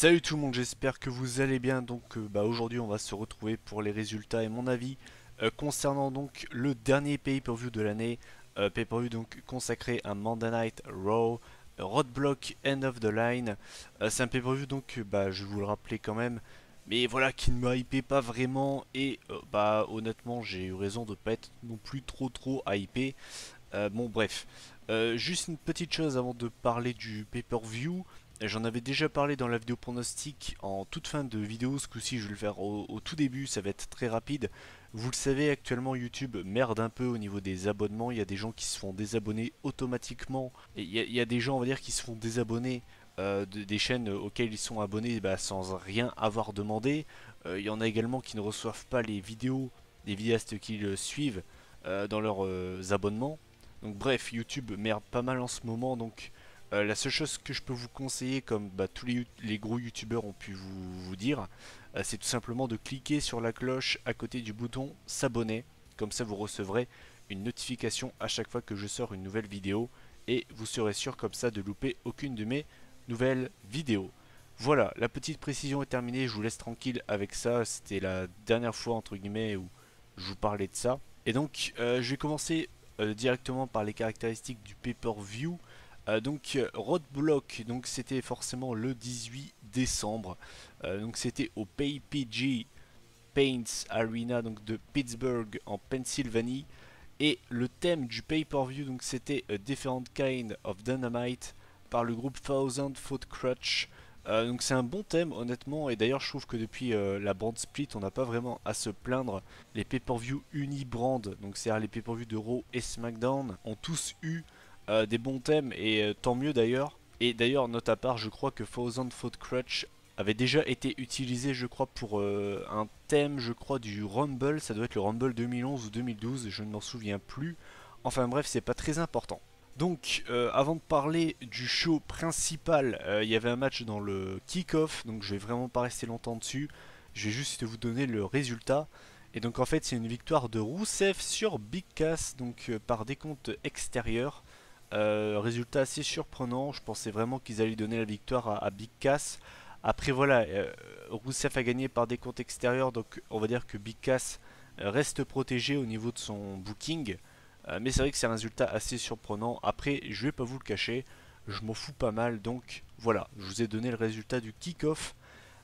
Salut tout le monde, j'espère que vous allez bien. Aujourd'hui on va se retrouver pour les résultats et mon avis concernant donc le dernier pay-per-view de l'année, pay-per-view donc consacré à Monday Night Raw, Roadblock End of the Line. C'est un pay-per-view je vais vous le rappeler quand même, mais voilà qui ne me hypait pas vraiment et honnêtement j'ai eu raison de pas être non plus trop hypé. Bon bref, juste une petite chose avant de parler du pay-per-view. J'en avais déjà parlé dans la vidéo pronostic en toute fin de vidéo, ce coup-ci je vais le faire au tout début, ça va être très rapide. Vous le savez, actuellement YouTube merde un peu au niveau des abonnements, il y a des gens qui se font désabonner automatiquement, et il y a des gens on va dire qui se font désabonner des chaînes auxquelles ils sont abonnés sans rien avoir demandé. Il y en a également qui ne reçoivent pas les vidéos des vidéastes qui le suivent dans leurs abonnements. Donc bref, YouTube merde pas mal en ce moment, donc la seule chose que je peux vous conseiller, comme tous les gros youtubeurs ont pu vous dire, c'est tout simplement de cliquer sur la cloche à côté du bouton s'abonner. Comme ça vous recevrez une notification à chaque fois que je sors une nouvelle vidéo et vous serez sûr comme ça de louper aucune de mes nouvelles vidéos. Voilà, la petite précision est terminée, je vous laisse tranquille avec ça, c'était la dernière fois entre guillemets où je vous parlais de ça. Et donc je vais commencer directement par les caractéristiques du pay-per-view. Roadblock, donc c'était forcément le 18 décembre. Donc c'était au PayPG Paints Arena donc de Pittsburgh en Pennsylvanie. Et le thème du pay-per-view donc c'était A Different Kind of Dynamite par le groupe Thousand Foot Crutch. Donc c'est un bon thème honnêtement, et d'ailleurs je trouve que depuis la brand split on n'a pas vraiment à se plaindre. Les pay-per-view uni-brand, donc c'est-à-dire les pay-per-view de Raw et SmackDown, ont tous eu des bons thèmes, et tant mieux d'ailleurs. Et d'ailleurs, note à part, je crois que Thousand Foot Crutch avait déjà été utilisé, je crois, pour un thème, je crois, du Rumble. Ça doit être le Rumble 2011 ou 2012, je ne m'en souviens plus. Enfin bref, c'est pas très important. Donc, avant de parler du show principal, il y avait un match dans le kick-off, donc je vais vraiment pas rester longtemps dessus. Je vais juste vous donner le résultat. Et donc en fait, c'est une victoire de Rusev sur Big Cass, donc par décompte extérieur. Résultat assez surprenant, je pensais vraiment qu'ils allaient donner la victoire à Big Cass. Après voilà, Rousseff a gagné par des comptes extérieurs, donc on va dire que Big Cass reste protégé au niveau de son booking. Mais c'est vrai que c'est un résultat assez surprenant. Après, je vais pas vous le cacher, je m'en fous pas mal, donc voilà, je vous ai donné le résultat du kick-off.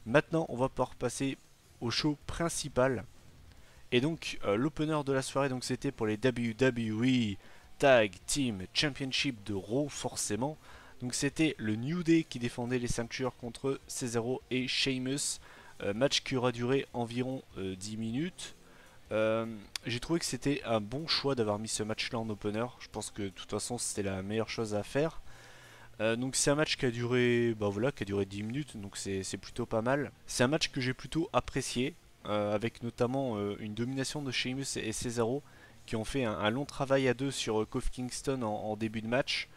Maintenant, on va pouvoir passer au show principal. Et donc l'opener de la soirée, donc c'était pour les WWE Tag Team Championship de Raw forcément. Donc c'était le New Day qui défendait les ceintures contre Cesaro et Sheamus. Match qui aura duré environ 10 minutes. J'ai trouvé que c'était un bon choix d'avoir mis ce match-là en opener. Je pense que de toute façon c'était la meilleure chose à faire. Donc c'est un match qui a duré, qui a duré 10 minutes, donc c'est plutôt pas mal. C'est un match que j'ai plutôt apprécié, avec notamment une domination de Sheamus et Cesaro, qui ont fait un long travail à deux sur Kofi Kingston en début de match.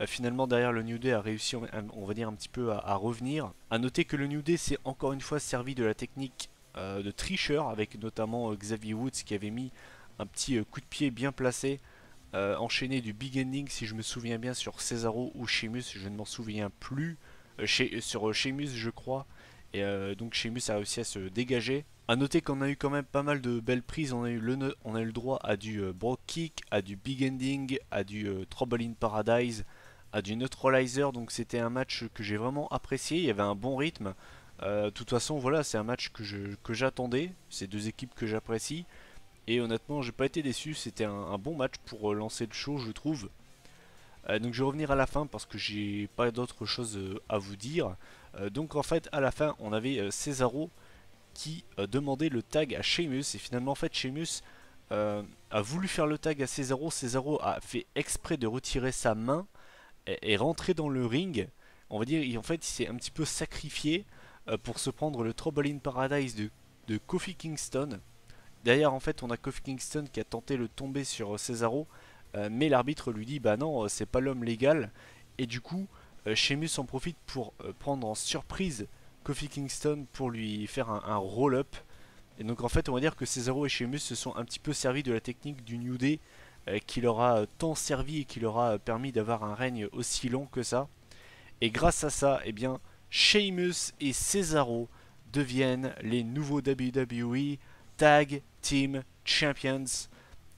Finalement derrière le New Day a réussi, on va dire un petit peu à revenir. A noter que le New Day s'est encore une fois servi de la technique de tricheur, avec notamment Xavier Woods qui avait mis un petit coup de pied bien placé, enchaîné du big ending si je me souviens bien sur Cesaro ou Sheamus, je ne m'en souviens plus, sur Sheamus je crois, et donc Sheamus a réussi à se dégager. A noter qu'on a eu quand même pas mal de belles prises, on a eu le droit à du Brogue Kick, à du big ending, à du Trouble in Paradise, à du Neutralizer, donc c'était un match que j'ai vraiment apprécié, il y avait un bon rythme. De toute façon voilà, c'est un match que j'attendais, c'est deux équipes que j'apprécie. Et honnêtement, j'ai pas été déçu, c'était un bon match pour lancer le show, je trouve. Donc je vais revenir à la fin parce que j'ai pas d'autre chose à vous dire. Donc en fait, à la fin, on avait Cesaro qui demandait le tag à Sheamus. Et finalement, en fait, Sheamus a voulu faire le tag à Cesaro. Cesaro a fait exprès de retirer sa main et rentrer dans le ring. On va dire, en fait, il s'est un petit peu sacrifié pour se prendre le Trouble in Paradise de Kofi Kingston. Derrière, en fait, on a Kofi Kingston qui a tenté le tomber sur Cesaro, mais l'arbitre lui dit bah non, c'est pas l'homme légal. Et du coup, Sheamus en profite pour prendre en surprise Kofi Kingston pour lui faire un roll-up. Et donc, en fait, on va dire que Cesaro et Sheamus se sont un petit peu servis de la technique du New Day qui leur a tant servi et qui leur a permis d'avoir un règne aussi long que ça. Et grâce à ça, eh bien, Sheamus et Cesaro deviennent les nouveaux WWE Tag Team Champions.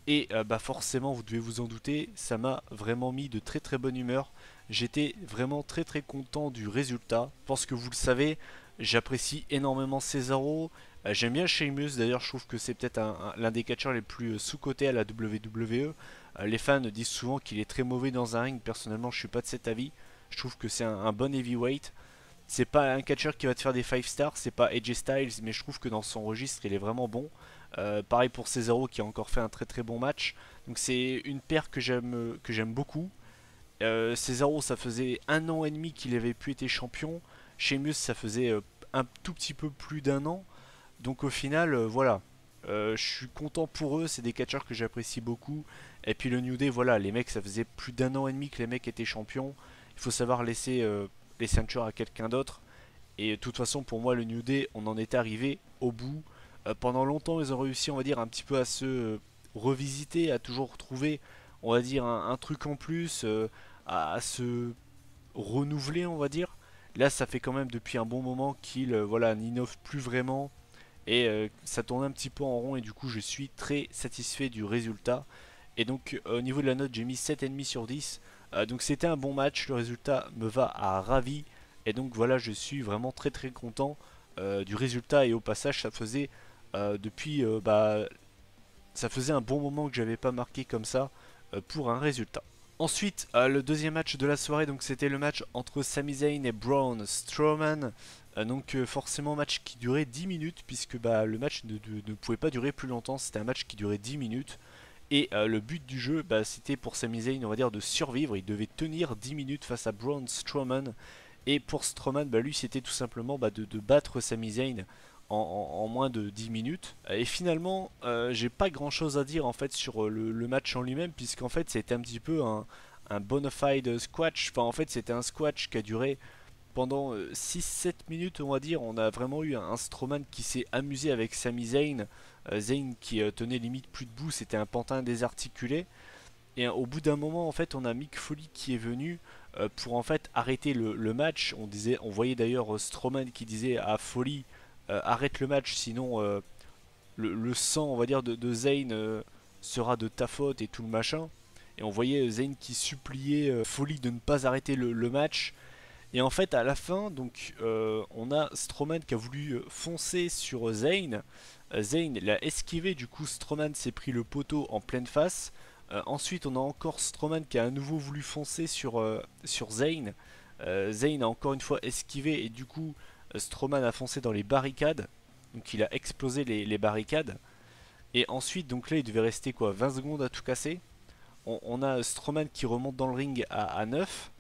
Et bah forcément, vous devez vous en douter, ça m'a vraiment mis de très très bonne humeur. J'étais vraiment très très content du résultat. Parce que vous le savez, j'apprécie énormément Cesaro. J'aime bien Sheamus, d'ailleurs je trouve que c'est peut-être l'un des catcheurs les plus sous-cotés à la WWE. Les fans disent souvent qu'il est très mauvais dans un ring. Personnellement, je suis pas de cet avis. Je trouve que c'est un bon heavyweight. C'est pas un catcheur qui va te faire des 5 stars, c'est pas AJ Styles, mais je trouve que dans son registre, il est vraiment bon. Pareil pour Cesaro qui a encore fait un très très bon match. Donc c'est une paire que j'aime beaucoup. Cesaro, ça faisait 1 an et demi qu'il avait pu être champion. Sheamus, ça faisait un tout petit peu plus d'1 an. Donc au final, voilà. Je suis content pour eux, c'est des catcheurs que j'apprécie beaucoup. Et puis le New Day, voilà, les mecs, ça faisait plus d'1 an et demi que les mecs étaient champions. Il faut savoir laisser les ceintures à quelqu'un d'autre. Et de toute façon, pour moi, le New Day, on en est arrivé au bout. Pendant longtemps, ils ont réussi, on va dire, un petit peu à se revisiter, à toujours trouver, on va dire, un truc en plus, à se renouveler, on va dire. Là, ça fait quand même depuis un bon moment qu'ils voilà, n'innovent plus vraiment. Et ça tourne un petit peu en rond. Et du coup, je suis très satisfait du résultat. Et donc, au niveau de la note, j'ai mis 7,5 sur 10. Donc, c'était un bon match. Le résultat me va à ravi. Et donc, voilà, je suis vraiment très très content du résultat. Et au passage, ça faisait ça faisait un bon moment que j'avais pas marqué comme ça pour un résultat. Ensuite, le deuxième match de la soirée, donc c'était le match entre Sami Zayn et Braun Strowman. Donc forcément match qui durait 10 minutes puisque le match ne pouvait pas durer plus longtemps, c'était un match qui durait 10 minutes. Et le but du jeu, c'était pour Sami Zayn, on va dire, de survivre. Il devait tenir 10 minutes face à Braun Strowman. Et pour Strowman, lui, c'était tout simplement de battre Sami Zayn en moins de 10 minutes. Et finalement, j'ai pas grand chose à dire en fait sur le match en lui-même, puisqu'en fait, c'était un petit peu un bona fide squash. Enfin, en fait, c'était un squash qui a duré pendant 6-7 minutes, on va dire. On a vraiment eu un Strowman qui s'est amusé avec Sami Zayn. Zayn qui tenait limite plus debout, c'était un pantin désarticulé. Et au bout d'un moment, en fait, on a Mick Foley qui est venu pour en fait arrêter le match. On voyait d'ailleurs Strowman qui disait à Foley arrête le match, sinon le sang, on va dire, de Zayn sera de ta faute et tout le machin. Et on voyait Zayn qui suppliait Foley de ne pas arrêter le match. Et en fait, à la fin, donc, on a Strowman qui a voulu foncer sur Zayn. Zayn l'a esquivé, du coup, Strowman s'est pris le poteau en pleine face. Ensuite, on a encore Strowman qui a à nouveau voulu foncer sur Zayn. Zayn a encore une fois esquivé et du coup, Strowman a foncé dans les barricades. Donc, il a explosé les barricades. Et ensuite, donc là, il devait rester quoi, 20 secondes à tout casser. On a Strowman qui remonte dans le ring à 9.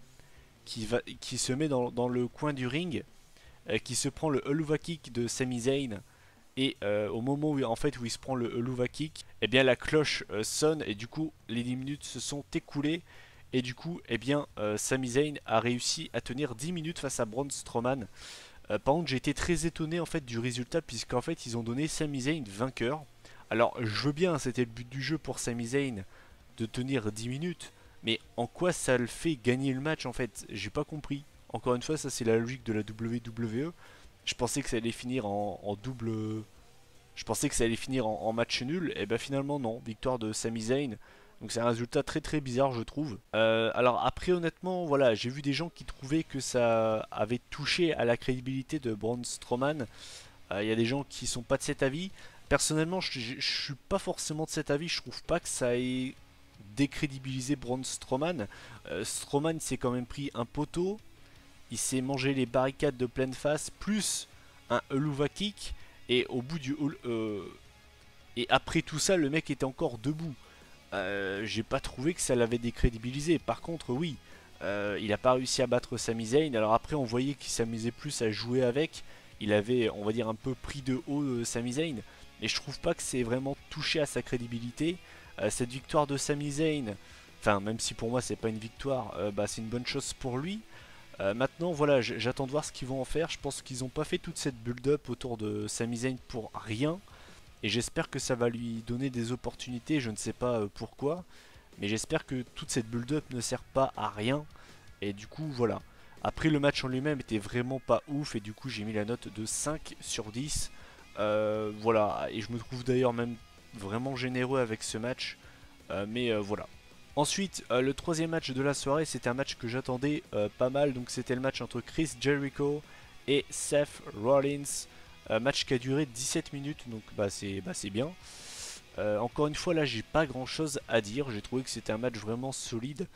Qui se met dans le coin du ring, qui se prend le Helluva Kick de Sami Zayn. Et au moment où, en fait, où il se prend le Helluva Kick, eh bien la cloche sonne et du coup les 10 minutes se sont écoulées. Et du coup, eh bien, Sami Zayn a réussi à tenir 10 minutes face à Braun Strowman. Par contre, j'ai été très étonné en fait du résultat puisqu'en fait ils ont donné Sami Zayn vainqueur. Alors, je veux bien, c'était le but du jeu pour Sami Zayn de tenir 10 minutes. Mais en quoi ça le fait gagner le match en fait? J'ai pas compris. Encore une fois, ça c'est la logique de la WWE. Je pensais que ça allait finir en double. Je pensais que ça allait finir en match nul. Et ben finalement non. Victoire de Sami Zayn. Donc c'est un résultat très très bizarre je trouve. Alors après honnêtement voilà, j'ai vu des gens qui trouvaient que ça avait touché à la crédibilité de Braun Strowman. Il y a des gens qui sont pas de cet avis. Personnellement je suis pas forcément de cet avis. Je trouve pas que ça ait décrédibiliser Braun Strowman. Strowman s'est quand même pris un poteau, il s'est mangé les barricades de pleine face, plus un Helluva Kick, et au bout du et après tout ça, le mec était encore debout. J'ai pas trouvé que ça l'avait décrédibilisé. Par contre, oui, il a pas réussi à battre Sami Zayn. Alors après, on voyait qu'il s'amusait plus à jouer avec. Il avait, on va dire, un peu pris de haut Sami Zayn. Mais je trouve pas que c'est vraiment touché à sa crédibilité. Cette victoire de Sami Zayn, enfin même si pour moi c'est pas une victoire, c'est une bonne chose pour lui. Maintenant voilà, j'attends de voir ce qu'ils vont en faire. Je pense qu'ils n'ont pas fait toute cette build-up autour de Sami Zayn pour rien. Et j'espère que ça va lui donner des opportunités, je ne sais pas pourquoi. Mais j'espère que toute cette build-up ne sert pas à rien. Et du coup voilà. Après le match en lui-même était vraiment pas ouf et du coup j'ai mis la note de 5 sur 10. Voilà, et je me trouve d'ailleurs même vraiment généreux avec ce match. Mais voilà. Ensuite, le troisième match de la soirée, c'était un match que j'attendais pas mal. Donc c'était le match entre Chris Jericho et Seth Rollins. Match qui a duré 17 minutes, donc c'est bien. Encore une fois, là, j'ai pas grand chose à dire. J'ai trouvé que c'était un match vraiment solide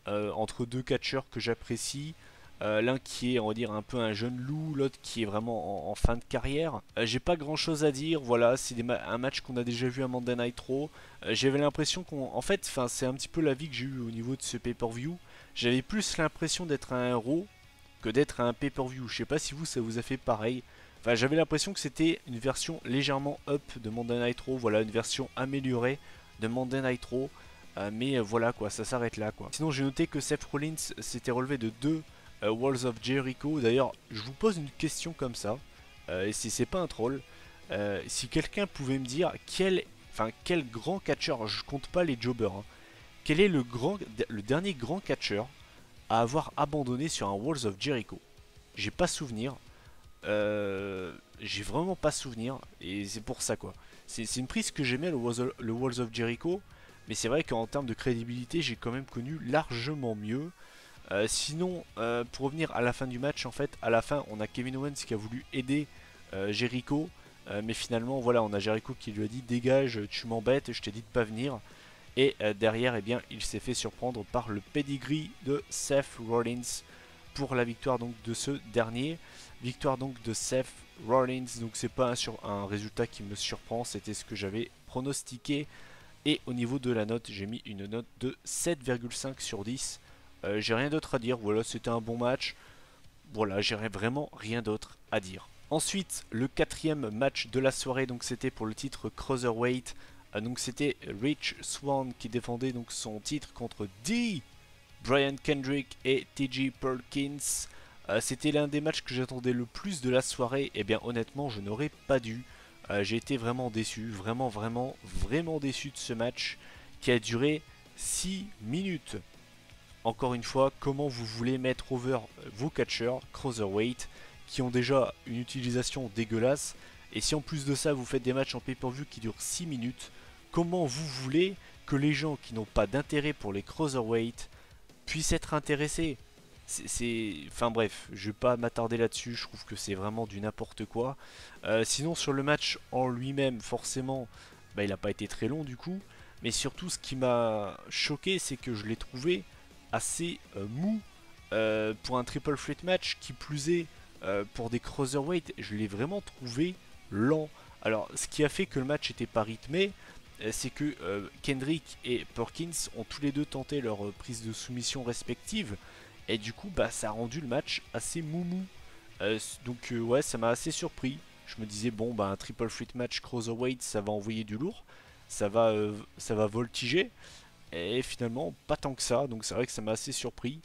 entre deux catcheurs que j'apprécie. L'un qui est, on va dire, un peu un jeune loup, l'autre qui est vraiment en fin de carrière. J'ai pas grand chose à dire, voilà, c'est un match qu'on a déjà vu à Monday Night Raw. J'avais l'impression qu'en fait, c'est un petit peu l'avis que j'ai eu au niveau de ce pay-per-view. J'avais plus l'impression d'être un Raw que d'être un pay-per-view. Je sais pas si vous, ça vous a fait pareil. Enfin, j'avais l'impression que c'était une version légèrement up de Monday Night Raw, voilà, une version améliorée de Monday Night Raw. Mais voilà quoi, ça s'arrête là quoi. Sinon j'ai noté que Seth Rollins s'était relevé de 2 Walls of Jericho. D'ailleurs, je vous pose une question comme ça, et si c'est pas un troll, si quelqu'un pouvait me dire quel grand catcheur, je compte pas les jobbers, hein, quel est le dernier grand catcheur à avoir abandonné sur un Walls of Jericho? J'ai pas souvenir, j'ai vraiment pas souvenir, et c'est pour ça quoi. C'est une prise que j'aimais le Walls of Jericho, mais c'est vrai qu'en termes de crédibilité, j'ai quand même connu largement mieux. Sinon, pour revenir à la fin du match, en fait, à la fin, on a Kevin Owens qui a voulu aider Jericho, mais finalement, voilà, on a Jericho qui lui a dit dégage, tu m'embêtes, je t'ai dit de pas venir. Et derrière, eh bien, il s'est fait surprendre par le pedigree de Seth Rollins pour la victoire donc de ce dernier. Victoire donc de Seth Rollins, donc c'est pas un résultat qui me surprend, c'était ce que j'avais pronostiqué. Et au niveau de la note, j'ai mis une note de 7,5 sur 10. J'ai rien d'autre à dire, voilà, c'était un bon match. Voilà, j'ai vraiment rien d'autre à dire. Ensuite, le quatrième match de la soirée, donc c'était pour le titre Cruiserweight. Donc c'était Rich Swann qui défendait donc son titre contre Brian Kendrick et TJ Perkins. C'était l'un des matchs que j'attendais le plus de la soirée. Et bien honnêtement, je n'aurais pas dû. J'ai été vraiment déçu, vraiment déçu de ce match qui a duré 6 minutes. Encore une fois, comment vous voulez mettre over vos catcheurs cruiserweight qui ont déjà une utilisation dégueulasse, et si en plus de ça vous faites des matchs en pay-per-view qui durent 6 minutes, comment vous voulez que les gens qui n'ont pas d'intérêt pour les cruiserweight puissent être intéressés? Enfin bref, je vais pas m'attarder là-dessus, je trouve que c'est vraiment du n'importe quoi. Sinon sur le match en lui-même, forcément, il n'a pas été très long du coup, mais surtout ce qui m'a choqué, c'est que je l'ai trouvé assez mou pour un triple threat match, qui plus est pour des cruiserweight, je l'ai vraiment trouvé lent. Alors ce qui a fait que le match n'était pas rythmé, c'est que Kendrick et Perkins ont tous les deux tenté leur prise de soumission respective, et du coup ça a rendu le match assez moumou. Donc ouais, ça m'a assez surpris. Je me disais bon un triple threat match cruiserweight, ça va envoyer du lourd, ça va voltiger. Et finalement, pas tant que ça, donc c'est vrai que ça m'a assez surpris.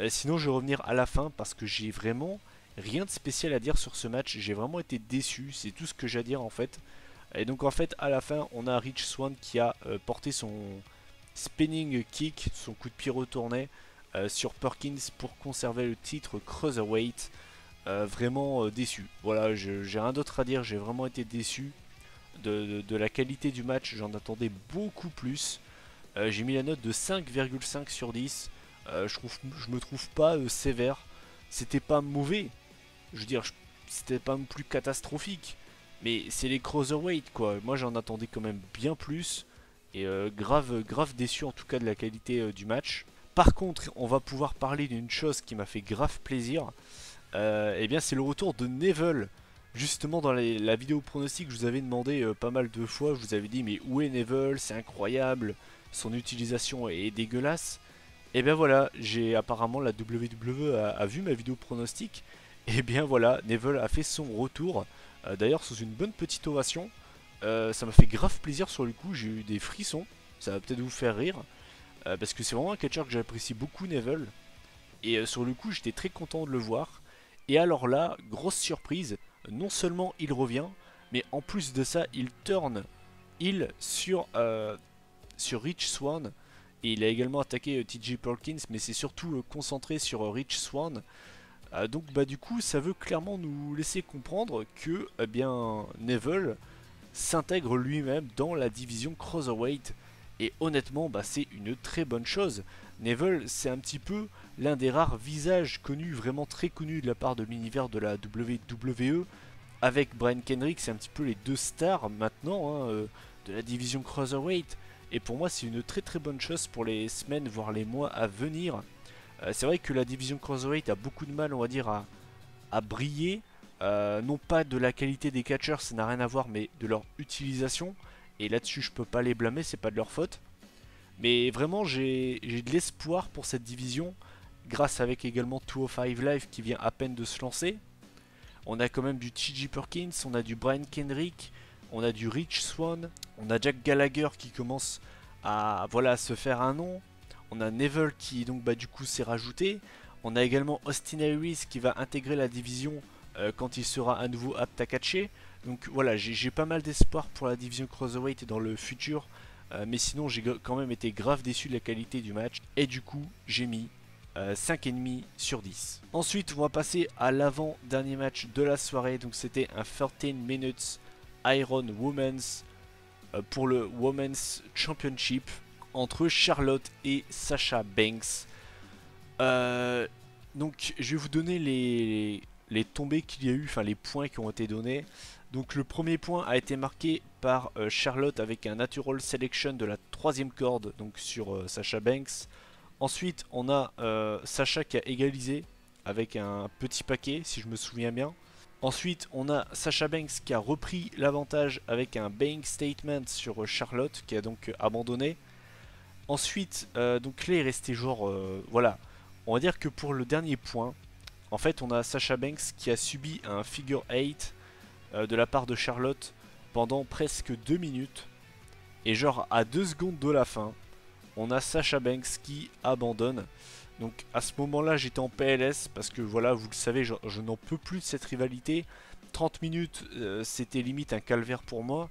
Sinon, je vais revenir à la fin parce que j'ai vraiment rien de spécial à dire sur ce match. J'ai vraiment été déçu, c'est tout ce que j'ai à dire en fait. Et donc en fait, à la fin, on a Rich Swann qui a porté son spinning kick, son coup de pied retourné sur Perkins pour conserver le titre Cruiserweight. Vraiment déçu. Voilà, j'ai rien d'autre à dire, j'ai vraiment été déçu de la qualité du match, j'en attendais beaucoup plus. J'ai mis la note de 5,5 sur 10. Je me trouve pas sévère. C'était pas mauvais. Je veux dire, c'était pas non plus catastrophique. Mais c'est les cruiserweight quoi. Moi j'en attendais quand même bien plus. Et grave déçu en tout cas de la qualité du match. Par contre, on va pouvoir parler d'une chose qui m'a fait grave plaisir. Et bien c'est le retour de Neville. Justement dans la vidéo pronostic, je vous avais demandé pas mal de fois. Je vous avais dit mais où est Neville? C'est incroyable. Son utilisation est dégueulasse. Et bien voilà, apparemment la WWE a vu ma vidéo pronostic. Et bien voilà, Neville a fait son retour. D'ailleurs sous une bonne petite ovation. Ça m'a fait grave plaisir sur le coup, j'ai eu des frissons. Ça va peut-être vous faire rire. Parce que c'est vraiment un catcheur que j'apprécie beaucoup, Neville. Et sur le coup j'étais très content de le voir. Et alors là, grosse surprise, non seulement il revient, mais en plus de ça il turn sur Rich Swann, et il a également attaqué TJ Perkins, mais c'est surtout concentré sur Rich Swann. Donc bah du coup ça veut clairement nous laisser comprendre que eh bien Neville s'intègre lui-même dans la division Cruiserweight. Et honnêtement, bah, c'est une très bonne chose. Neville, c'est un petit peu l'un des rares visages connus, vraiment très connus de la part de l'univers de la WWE. Avec Brian Kendrick, c'est un petit peu les deux stars maintenant hein, de la division Cruiserweight. Et pour moi, c'est une très très bonne chose pour les semaines, voire les mois à venir. C'est vrai que la division Cruiserweight a beaucoup de mal, on va dire, à briller. Non pas de la qualité des catcheurs, ça n'a rien à voir, mais de leur utilisation. Et là-dessus, je peux pas les blâmer, c'est pas de leur faute. Mais vraiment, j'ai de l'espoir pour cette division, grâce avec également 205 Live qui vient à peine de se lancer. On a quand même du T.J. Perkins, on a du Brian Kendrick, on a du Rich Swann, on a Jack Gallagher qui commence à voilà, se faire un nom. On a Neville qui donc bah, du coup s'est rajouté. On a également Austin Aries qui va intégrer la division quand il sera à nouveau apte à catcher. Donc voilà, j'ai pas mal d'espoir pour la division Cruiserweight dans le futur. Mais sinon j'ai quand même été grave déçu de la qualité du match. Et du coup j'ai mis 5,5 sur 10. Ensuite on va passer à l'avant-dernier match de la soirée. Donc c'était un 13 minutes Iron Women's pour le Women's Championship entre Charlotte et Sasha Banks. Donc je vais vous donner les tombées qu'il y a eu, enfin les points qui ont été donnés. Donc le premier point a été marqué par Charlotte avec un Natural Selection de la troisième corde donc sur Sasha Banks. Ensuite on a Sasha qui a égalisé avec un petit paquet si je me souviens bien. Ensuite on a Sasha Banks qui a repris l'avantage avec un Bank Statement sur Charlotte qui a donc abandonné. Ensuite donc là il restait genre voilà. On va dire que pour le dernier point, en fait on a Sasha Banks qui a subi un figure 8 de la part de Charlotte pendant presque 2 minutes. Et genre à 2 secondes de la fin, on a Sasha Banks qui abandonne. Donc à ce moment-là j'étais en PLS parce que voilà, vous le savez, je n'en peux plus de cette rivalité. 30 minutes c'était limite un calvaire pour moi.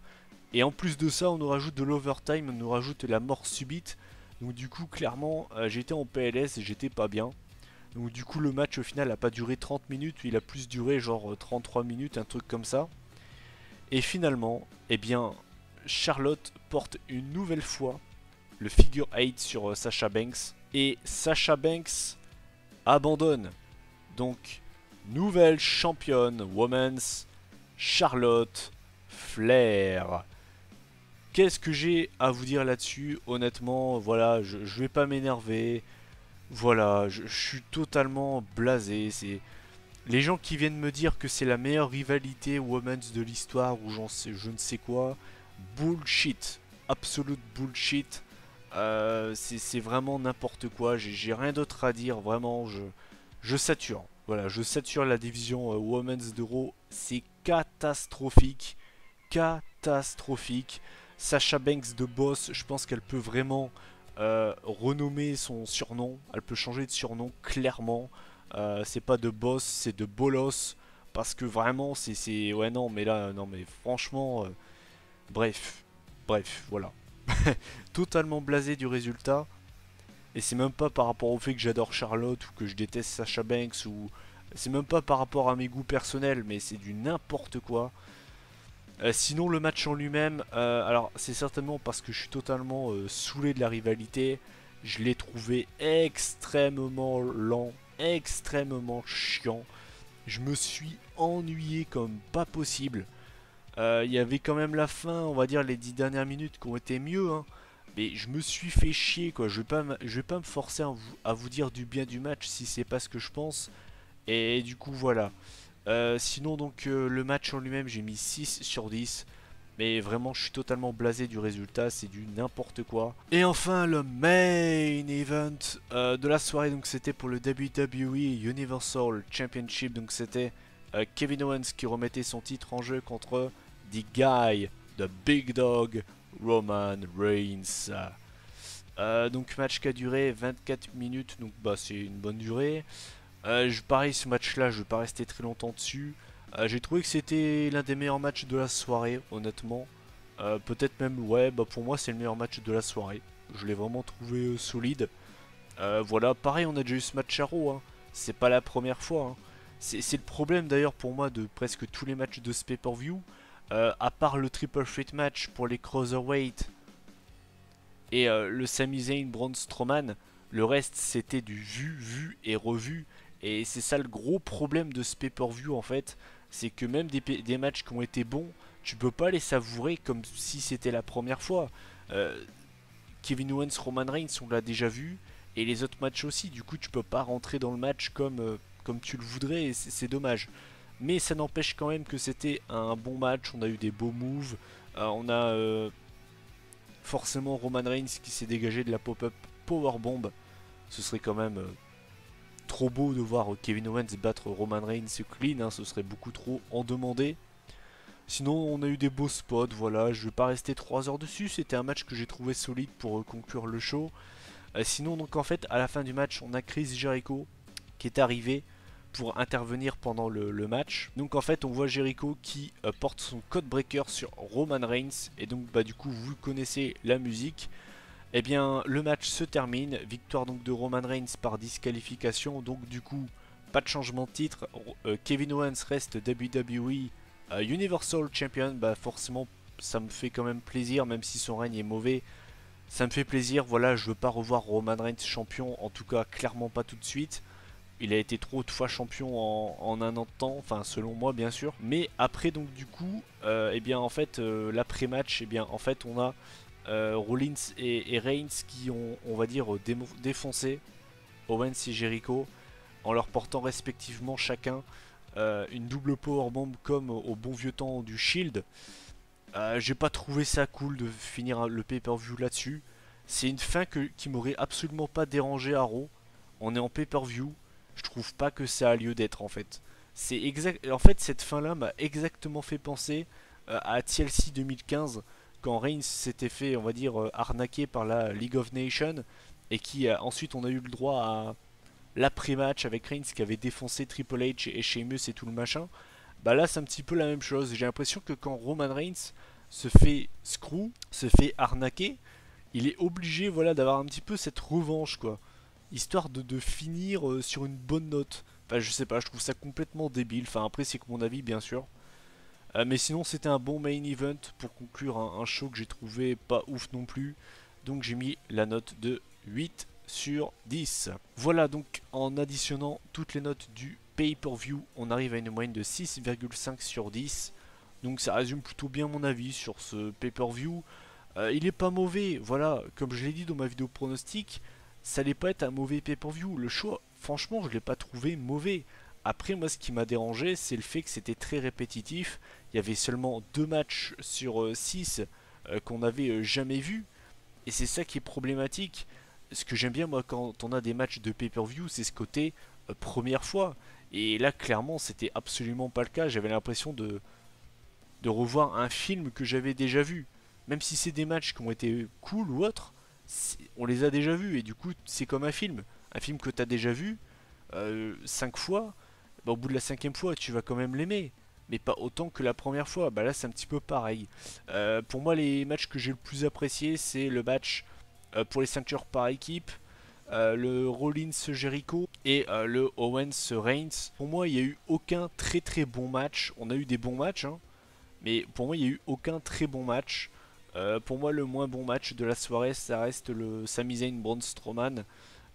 Et en plus de ça on nous rajoute de l'overtime, on nous rajoute la mort subite. Donc du coup clairement j'étais en PLS et j'étais pas bien. Donc du coup le match au final n'a pas duré 30 minutes, il a plus duré genre 33 minutes, un truc comme ça. Et finalement, eh bien, Charlotte porte une nouvelle fois le figure 8 sur Sasha Banks. Et Sasha Banks abandonne. Donc, nouvelle championne Women's, Charlotte Flair. Qu'est-ce que j'ai à vous dire là-dessus? Honnêtement, voilà, je vais pas m'énerver. Voilà, je suis totalement blasé. C'est les gens qui viennent me dire que c'est la meilleure rivalité women's de l'histoire ou je ne sais quoi. Bullshit, absolute bullshit. C'est vraiment n'importe quoi. J'ai rien d'autre à dire. Vraiment, je sature. Voilà, je sature la division women's de Raw. C'est catastrophique, catastrophique. Sasha Banks de Boss, je pense qu'elle peut vraiment renommer son surnom. Elle peut changer de surnom clairement. C'est pas de Boss, c'est de Bolos. Parce que vraiment, c'est. Ouais, non, mais là, non, mais franchement. Bref, voilà. Totalement blasé du résultat. Et c'est même pas par rapport au fait que j'adore Charlotte ou que je déteste Sasha Banks ou. C'est même pas par rapport à mes goûts personnels, mais c'est du n'importe quoi. Sinon le match en lui-même, alors c'est certainement parce que je suis totalement saoulé de la rivalité. Je l'ai trouvé extrêmement lent, extrêmement chiant. Je me suis ennuyé comme pas possible. Il y avait quand même la fin, on va dire les 10 dernières minutes qui ont été mieux. Hein. Mais je me suis fait chier quoi. Je vais pas me forcer à vous dire du bien du match si c'est pas ce que je pense. Et du coup voilà. Sinon donc le match en lui-même j'ai mis 6 sur 10. Mais vraiment je suis totalement blasé du résultat, c'est du n'importe quoi. Et enfin le main event de la soirée, donc c'était pour le WWE Universal Championship. Donc c'était Kevin Owens qui remettait son titre en jeu contre The Guy, The Big Dog, Roman Reigns. Donc match qui a duré 24 minutes, donc bah c'est une bonne durée. Pareil, ce match-là, je vais pas rester très longtemps dessus. J'ai trouvé que c'était l'un des meilleurs matchs de la soirée, honnêtement. Peut-être même, ouais, bah pour moi, c'est le meilleur match de la soirée. Je l'ai vraiment trouvé solide. Voilà, pareil, on a déjà eu ce match à Raw. Hein. C'est pas la première fois. Hein. C'est le problème d'ailleurs pour moi de presque tous les matchs de ce pay-per-view. À part le triple threat match pour les cruiserweight et le Sami Zayn, Braun Strowman, le reste c'était du vu et revu. Et c'est ça le gros problème de ce pay-per-view en fait. C'est que même des matchs qui ont été bons, tu peux pas les savourer comme si c'était la première fois. Euh, Kevin Owens, Roman Reigns, on l'a déjà vu. Et les autres matchs aussi. Du coup, tu peux pas rentrer dans le match comme tu le voudrais. Et c'est dommage. Mais ça n'empêche quand même que c'était un bon match. On a eu des beaux moves. On a forcément Roman Reigns qui s'est dégagé de la pop-up powerbomb. Ce serait quand même trop beau de voir Kevin Owens battre Roman Reigns clean. Hein, ce serait beaucoup trop en demander. Sinon, on a eu des beaux spots, voilà, je vais pas rester 3 heures dessus, c'était un match que j'ai trouvé solide pour conclure le show. Sinon, donc en fait, à la fin du match, on a Chris Jericho qui est arrivé pour intervenir pendant le match. Donc en fait, on voit Jericho qui porte son code breaker sur Roman Reigns, et donc bah du coup, vous connaissez la musique. Eh bien, le match se termine, victoire donc de Roman Reigns par disqualification, donc du coup, pas de changement de titre, Kevin Owens reste WWE Universal Champion, bah forcément ça me fait quand même plaisir, même si son règne est mauvais. Ça me fait plaisir, voilà, je veux pas revoir Roman Reigns champion, en tout cas clairement pas tout de suite. Il a été trop de fois champion en un an de temps, enfin selon moi bien sûr. Mais après donc du coup, eh bien en fait l'après-match, eh bien en fait on a Rollins et Reigns qui ont, on va dire, défoncé Owens et Jericho en leur portant respectivement chacun une double powerbomb comme au bon vieux temps du Shield. J'ai pas trouvé ça cool de finir le pay-per-view là-dessus. C'est une fin qui m'aurait absolument pas dérangé à Raw. On est en pay-per-view. Je trouve pas que ça a lieu d'être en fait. C'est exact. En fait, cette fin-là m'a exactement fait penser à TLC 2015 quand Reigns s'était fait, on va dire, arnaquer par la League of Nations et qui ensuite on a eu le droit à l'après-match avec Reigns qui avait défoncé Triple H et Sheamus et tout le machin. Bah là c'est un petit peu la même chose. J'ai l'impression que quand Roman Reigns se fait screw, se fait arnaquer, il est obligé voilà d'avoir un petit peu cette revanche quoi. Histoire de finir sur une bonne note. Enfin je sais pas, je trouve ça complètement débile. Enfin après c'est que mon avis bien sûr. Mais sinon c'était un bon main event pour conclure un show que j'ai trouvé pas ouf non plus. Donc j'ai mis la note de 8 sur 10. Voilà donc en additionnant toutes les notes du pay-per-view, on arrive à une moyenne de 6,5 sur 10. Donc ça résume plutôt bien mon avis sur ce pay-per-view. Il est pas mauvais, voilà, comme je l'ai dit dans ma vidéo pronostic, ça allait pas être un mauvais pay-per-view. Le show, franchement, je l'ai pas trouvé mauvais. Après, moi, ce qui m'a dérangé, c'est le fait que c'était très répétitif. Il y avait seulement 2 matchs sur 6 qu'on n'avait jamais vus. Et c'est ça qui est problématique. Ce que j'aime bien, moi, quand on a des matchs de pay-per-view, c'est ce côté première fois. Et là, clairement, c'était absolument pas le cas. J'avais l'impression de revoir un film que j'avais déjà vu. Même si c'est des matchs qui ont été cool ou autres, on les a déjà vus. Et du coup, c'est comme un film. Un film que tu as déjà vu 5 fois, bah, au bout de la 5e fois, tu vas quand même l'aimer. Mais pas autant que la première fois. Bah là, c'est un petit peu pareil. Pour moi, les matchs que j'ai le plus apprécié, c'est le match pour les ceintures par équipe, le Rollins Jericho et le Owens Reigns. Pour moi, il n'y a eu aucun très très bon match. On a eu des bons matchs, hein, mais pour moi, il n'y a eu aucun très bon match. Pour moi, le moins bon match de la soirée, ça reste le Sami Zayn Braun Strowman.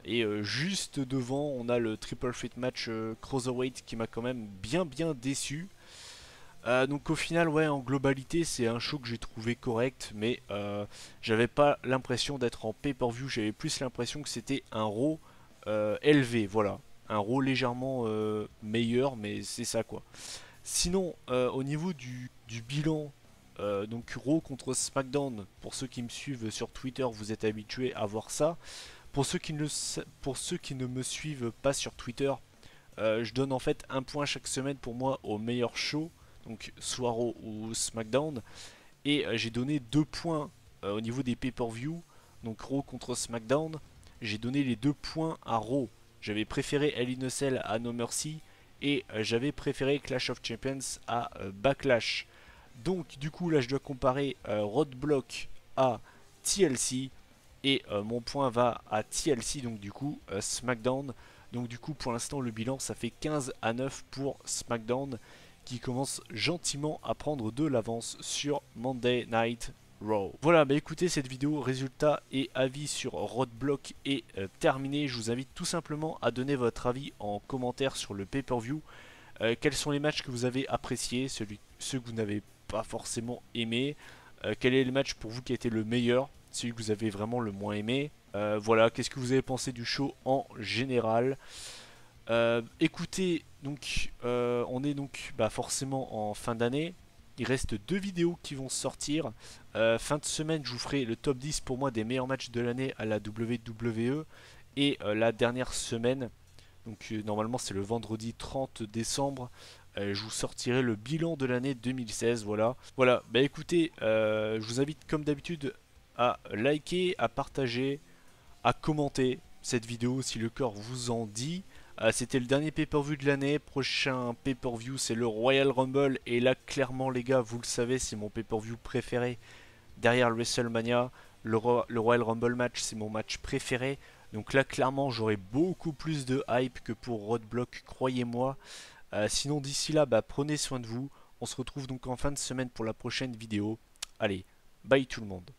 Et juste devant, on a le Triple Threat match Cruiserweight qui m'a quand même bien déçu. Donc au final, ouais, en globalité, c'est un show que j'ai trouvé correct, mais j'avais pas l'impression d'être en pay-per-view, j'avais plus l'impression que c'était un Raw élevé, voilà. Un Raw légèrement meilleur, mais c'est ça quoi. Sinon, au niveau du bilan, donc Raw contre SmackDown, pour ceux qui me suivent sur Twitter, vous êtes habitués à voir ça. Pour ceux qui ne me suivent pas sur Twitter, je donne en fait un point chaque semaine pour moi au meilleur show, donc soit Raw ou SmackDown. Et j'ai donné 2 points au niveau des pay-per-view, donc Raw contre SmackDown. J'ai donné les 2 points à Raw. J'avais préféré Hell in a Cell à No Mercy et j'avais préféré Clash of Champions à Backlash. Donc du coup là je dois comparer Roadblock à TLC et mon point va à TLC, donc du coup SmackDown. Donc du coup pour l'instant le bilan ça fait 15-9 pour SmackDown qui commence gentiment à prendre de l'avance sur Monday Night Raw. Voilà, bah écoutez, cette vidéo résultat et avis sur Roadblock est terminée. Je vous invite tout simplement à donner votre avis en commentaire sur le pay-per-view. Quels sont les matchs que vous avez appréciés, ceux que vous n'avez pas forcément aimés. Quel est le match pour vous qui a été le meilleur, celui que vous avez vraiment le moins aimé. Voilà, qu'est-ce que vous avez pensé du show en général. Écoutez, donc on est donc forcément en fin d'année. Il reste 2 vidéos qui vont sortir. Fin de semaine, je vous ferai le top 10 pour moi des meilleurs matchs de l'année à la WWE. Et la dernière semaine, donc normalement c'est le vendredi 30 décembre, je vous sortirai le bilan de l'année 2016. Voilà. Voilà, bah écoutez, je vous invite comme d'habitude à liker, à partager, à commenter cette vidéo si le cœur vous en dit. C'était le dernier pay-per-view de l'année. Prochain pay-per-view c'est le Royal Rumble. Et là clairement les gars, vous le savez, c'est mon pay-per-view préféré. Derrière le WrestleMania, le Royal Rumble match c'est mon match préféré. Donc là clairement j'aurai beaucoup plus de hype que pour Roadblock, croyez-moi. Sinon d'ici là, prenez soin de vous. On se retrouve donc en fin de semaine pour la prochaine vidéo. Allez, bye tout le monde.